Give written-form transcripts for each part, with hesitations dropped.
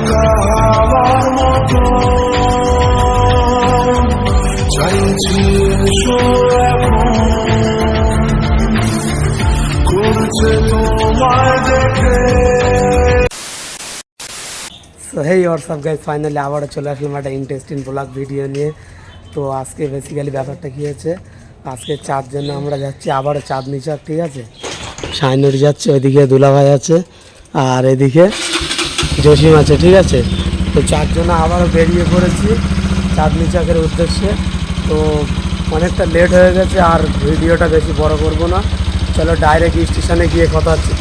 So hey what's up guys, finally আবারও চলে আসলাম একটা ইন্টারেস্টিং ব্লগ ভিডিও নিয়ে। তো আজকে বেসিক্যালি ব্যাপারটা কী হচ্ছে, আজকে চাঁদ জন্য আমরা যাচ্ছি আবারও চাঁদনি চক, ঠিক আছে। শাইনুর যাচ্ছে, ওইদিকে দুলাভাই আছে আর এদিকে জসিম আছে, ঠিক আছে। তো চার জন্য আবারও বেরিয়ে পড়েছি চাঁদনি চকের উদ্দেশ্যে। তো অনেকটা লেট হয়ে গেছে আর ভিডিওটা বেশি বড় করব না, চলো ডাইরেক্ট স্টেশনে গিয়ে কথা হচ্ছে।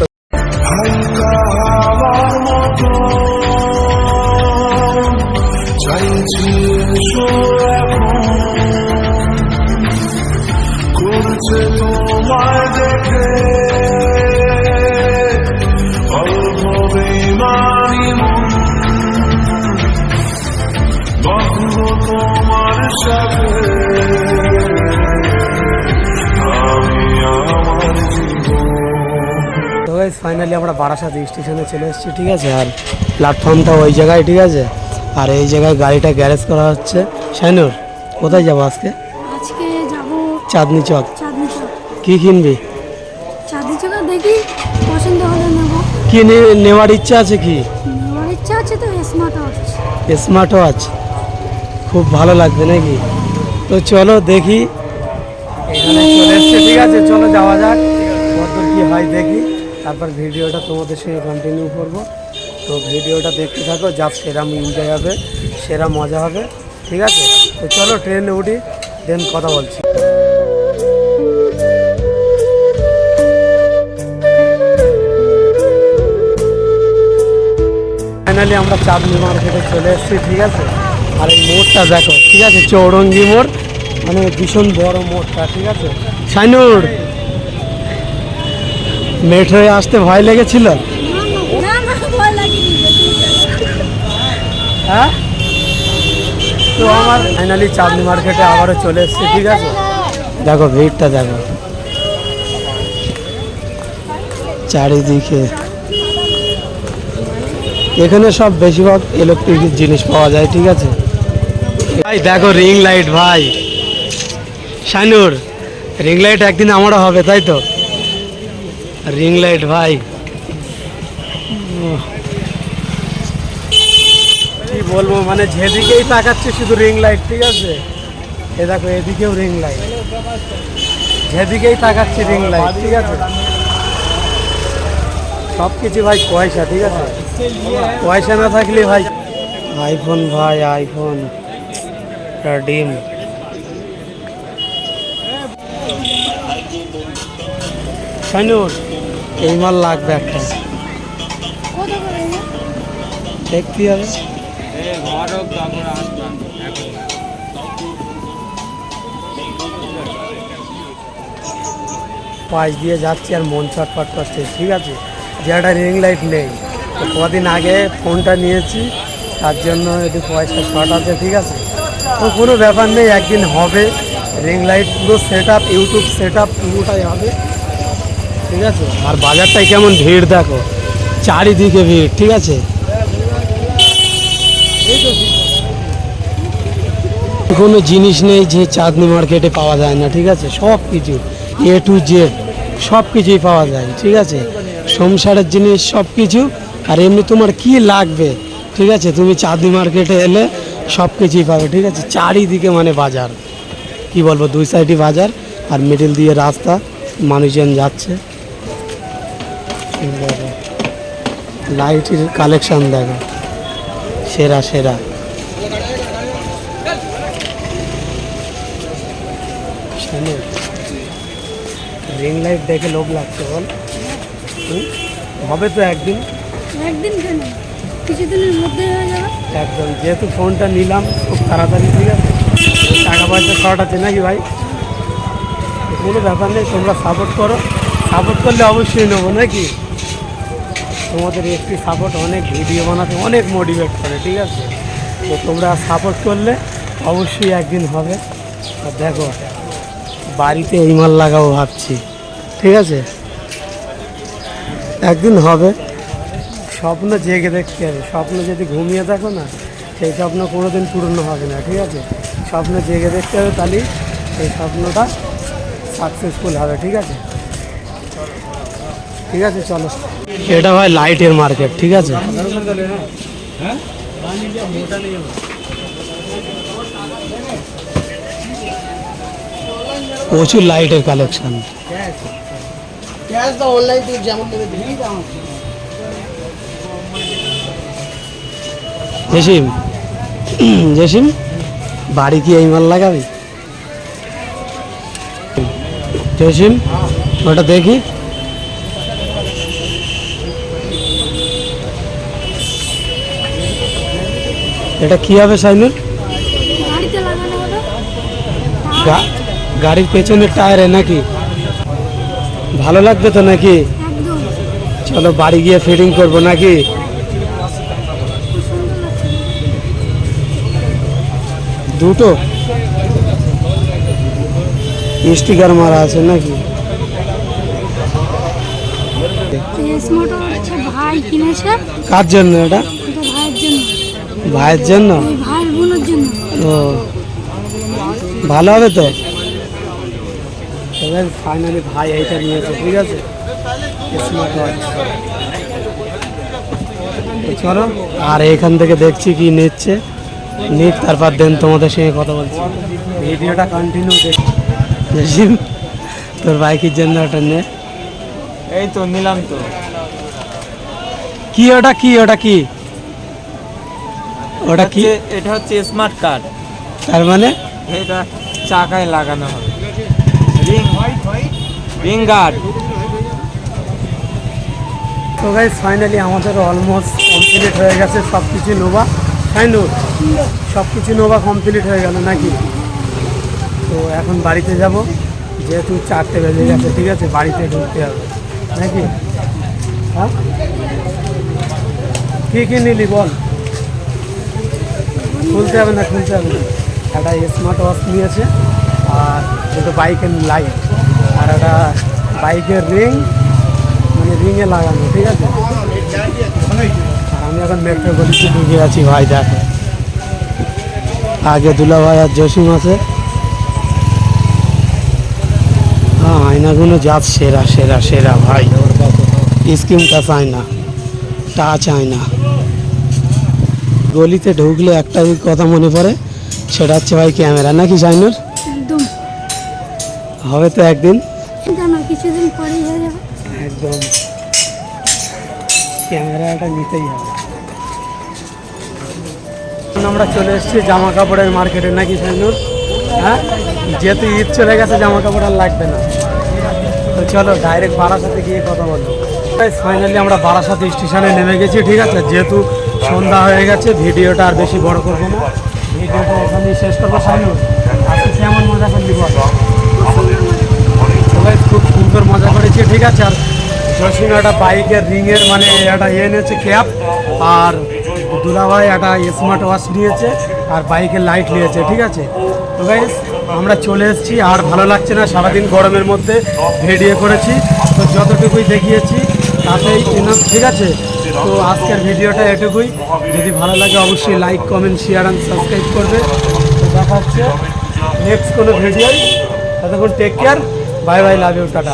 তো ফাইনালি আমরা বারাসাত স্টেশনে চলে এসেছি, ঠিক আছে। আর প্ল্যাটফর্মটা ওই জায়গায়, ঠিক আছে। আর এই জায়গায় গাড়িটা গ্যারেজ করা হচ্ছে। শাইনুর, কোথায় যাবো আজকে? আজকে যাব চাঁদনি চক। চাঁদনি চক। কি কিনবি? চাঁদনি চক দেখি পছন্দ হলে নেব। কি নেওয়ার ইচ্ছা আছে? কি নেওয়ার ইচ্ছা আছে? তো স্মার্ট ওয়াচ। স্মার্ট ওয়াচ খুব ভালো লাগবে নাকি? তো চলো দেখি, এখানে চলে এসছে, ঠিক আছে। চলো যাওয়া যাক, কত কি হয় দেখি, তারপর ভিডিওটা তোমাদের সঙ্গে কন্টিনিউ করবো। তো ভিডিওটা দেখতে থাকো, যা সেরম এনজয় হবে, সেরা মজা হবে, ঠিক আছে। তো চলো ট্রেনে উঠি, দেন কথা বলছি। ফাইনালি আমরা চাঁদনি মার্কেটে চলে এসেছি, ঠিক আছে। আর এই মোড়টা দেখো, ঠিক আছে, চৌরঙ্গি মোড়, মানে ভীষণ বড় মোড়টা, ঠিক আছে। শাইনুর, মেট্রোয় আসতে ভয় লেগেছিল? হ্যাঁ। তো আমার ফাইনালি চাঁদনি মার্কেটে আবারও চলে এসেছি, ঠিক আছে। দেখো ভিড়টা দেখো চারিদিকে, এখানে সব বেশিরভাগ ইলেকট্রিক জিনিস পাওয়া যায়, ঠিক আছে। ভাই দেখো রিং লাইট, ভাই শাইনুর, রিং লাইট একদিন আমারও হবে, তাই তো? রিং লাইট ভাই, কি বলবো, মানে যেদিকেই তাকাচ্ছে শুধু রিং লাইট, ঠিক আছে। এ দেখো এদিকেও রিং লাইট, যেদিকেই তাকাচ্ছে রিং লাইট, ঠিক আছে। সব কিছু ভাই পয়সা, ঠিক আছে। পয়সা না থাকলে ভাই আইফোন, ভাই আইফোন ডিম। শাইনুর, এই মাল লাগবে একটা, দেখতে হবে। পাশ দিয়ে যাচ্ছি আর মন ছটফট করছে, ঠিক আছে। যে একটা রিং লাইট নেই, তো কদিন আগে ফোনটা নিয়েছি, তার জন্য একটু পয়সা শর্ট আছে, ঠিক আছে। তো কোনো ব্যাপার নেই, একদিন হবে রিং লাইট, পুরো set up, YouTube set up পুরোটাই হবে, ঠিক আছে। আর বাজারটাই কেমন ভিড় দেখো, চারিদিকে ভিড়, ঠিক আছে। কোনো জিনিস নেই যে চাঁদনি মার্কেটে পাওয়া যায় না, ঠিক আছে। সব কিছু এ টু জেড সব কিছুই পাওয়া যায়, ঠিক আছে। সংসারের জিনিস সব কিছু, আর এমনি তোমার কি লাগবে, ঠিক আছে, তুমি চাঁদনি মার্কেটে এলে সব কিছুই পাবে, ঠিক আছে। চারিদিকে মানে বাজার, কি বলবো, দুই সাইডই বাজার আর মিডিল দিয়ে রাস্তা, মানুষজন যাচ্ছে। লাইটের কালেকশন দেখো, সেরা সেরা। রিং লাইট দেখে লোভ লাগছে, বল হবে তো একদিন। একদিন কেন, কিছুদিনের মধ্যে হয়ে যাবে একদম। যেহেতু ফোনটা নিলাম খুব তাড়াতাড়ি, ঠিক আছে, টাকা পয়সা শর্ট আছে নাকি ভাই, কোনো ব্যাপার নেই। তোমরা সাপোর্ট করো, সাপোর্ট করলে অবশ্যই নেবো নাকি। তোমাদের একটি সাপোর্ট অনেক ভিডিও বানাতে অনেক মোটিভেট করে, ঠিক আছে। তো তোমরা সাপোর্ট করলে অবশ্যই একদিন হবে। আর দেখো বাড়িতে এই মাল লাগাবো ভাবছি, ঠিক আছে, একদিন হবে। স্বপ্ন জেগে দেখতে হবে। স্বপ্ন যদি ঘুমিয়ে থাকো না, সেই স্বপ্ন কোনোদিন পূর্ণ হবে না, ঠিক আছে? স্বপ্ন জেগে দেখতে হবে, তাহলেই সেই স্বপ্নটা সাকসেসফুল হবে, ঠিক আছে? ঠিক আছে, চলো। এটা ভাই লাইটের মার্কেট, ঠিক আছে? প্রচুর লাইটের কালেকশন। জেসিম, জেসিম, বাড়ি কি এই মাল লাগাবি? জেসিম, ওটা দেখি। এটা কি হবে সাইনুর? গাড়িতে লাগানো হলো। গাড়ির পেছনের টায়ারে নাকি? ভালো লাগবে তো নাকি? একদম চলো বাড়ি গিয়ে ফিটিং করবো নাকি? খুব সুন্দর লাগছে। দুটো স্টিকার মারা আছে নাকি? স্মার্ট হচ্ছে ভাই কিনেছে, কার জন্য এটা? এটা ভাইয়ের জন্য, ভাইয়ের জন্য? এই ভাইয়ের বোনের জন্য। ও, ভালো হবে তো। এবার ফাইনালি ভাই এইটা নিয়েছে, ঠিক আছে? Smart watch. তো চলো, আর এখান থেকে দেখছি কি নিচ্ছে, নিক তারপর দেন তোমাদের সঙ্গে কথা বলছি। ভিডিওটা কন্টিনিউ দেখ। জেসিম, তোর বাইকের জন্য ওটা নে। এই তো নিলাম তো। কি ওটা, কি ওটা, কি ওটা কি? এটা হচ্ছে স্মার্ট কার্ড। তার মানে এটা চাকায় লাগানো হবে। Ring, ring guard. তো গাইস ফাইনালি আমাদের অলমোস্ট কমপ্লিট হয়ে গেছে সব কিছু নোভা। ফাইনুর সব কিছু নোভা কমপ্লিট হয়ে গেল নাকি? তো এখন বাড়িতে যাব, যেহেতু 4টে বেজে গেছে, ঠিক আছে? বাড়িতে ঢুকতে হবে নাকি? হ্যাঁ, কী কী নিলি বল? খুলতে হবে না, খুলতে হবে না। একটা স্মার্ট ওয়াচ নিয়েছে, আর দুটো বাইকের লাইট, আর একটা বাইকের রিং, মানে রিংয়ে লাগানো, ঠিক আছে? আর আমি এখন মেট্রো গলিতে ঢুকে আছি ভাই, দেখো। আগে দুলা ভাই আর জসিম আছে। হ্যাঁ, আয়নাগুলো জাত সেরা সেরা সেরা ভাই। স্ক্রিনটা চায় না, টাচ আয়না। গলিতে ঢুকলে একটা কথা মনে পড়ে, সেটা হচ্ছে ভাই ক্যামেরা, নাকি জাইনুর? একদম হবে তো একদিন, জানো কিছুদিন পরেই হয়ে যাবে। একদম ক্যামেরাটা নিতেই হবে। এখন আমরা চলে এসেছি জামা কাপড়ের মার্কেটে, নাকি জাইনুর? হ্যাঁ, যেহেতু ঈদ চলে গেছে, জামা কাপড় আর লাগবে না। তো চলো ডাইরেক্ট বারাসাতে গিয়ে কথা বলবো। ফাইনালি আমরা বারাসাত স্টেশনে নেমে গেছি, ঠিক আছে? যেহেতু সন্ধ্যা হয়ে গেছে, ভিডিওটা আর বেশি বড় করবো না, ভিডিওটা এখানেই শেষ করবো। সাইনুর, আজকে কেমন মজা করলি বল? সবাই খুব সুন্দর মজা করেছি, ঠিক আছে? আর জসিম একটা বাইকের রিংয়ের মানে একটা এনেছে ক্যাপ, আর দুলাভাই একটা স্মার্ট ওয়াচ নিয়েছে, আর বাইকের লাইট নিয়েছে, ঠিক আছে? তো গাইস আমরা চলে এসেছি, আর ভালো লাগছে না, সারাদিন গরমের মধ্যে ভিডিও করেছি, তো যতটুকুই দেখিয়েছি তাতেই এনাফ, ঠিক আছে? তো আজকের ভিডিওটা এটুকুই। যদি ভালো লাগে অবশ্যই like, comment, share and subscribe করবে। তো দেখা হচ্ছে নেক্সট কোনো ভিডিও। ততক্ষণ take care, bye bye, love you, tata.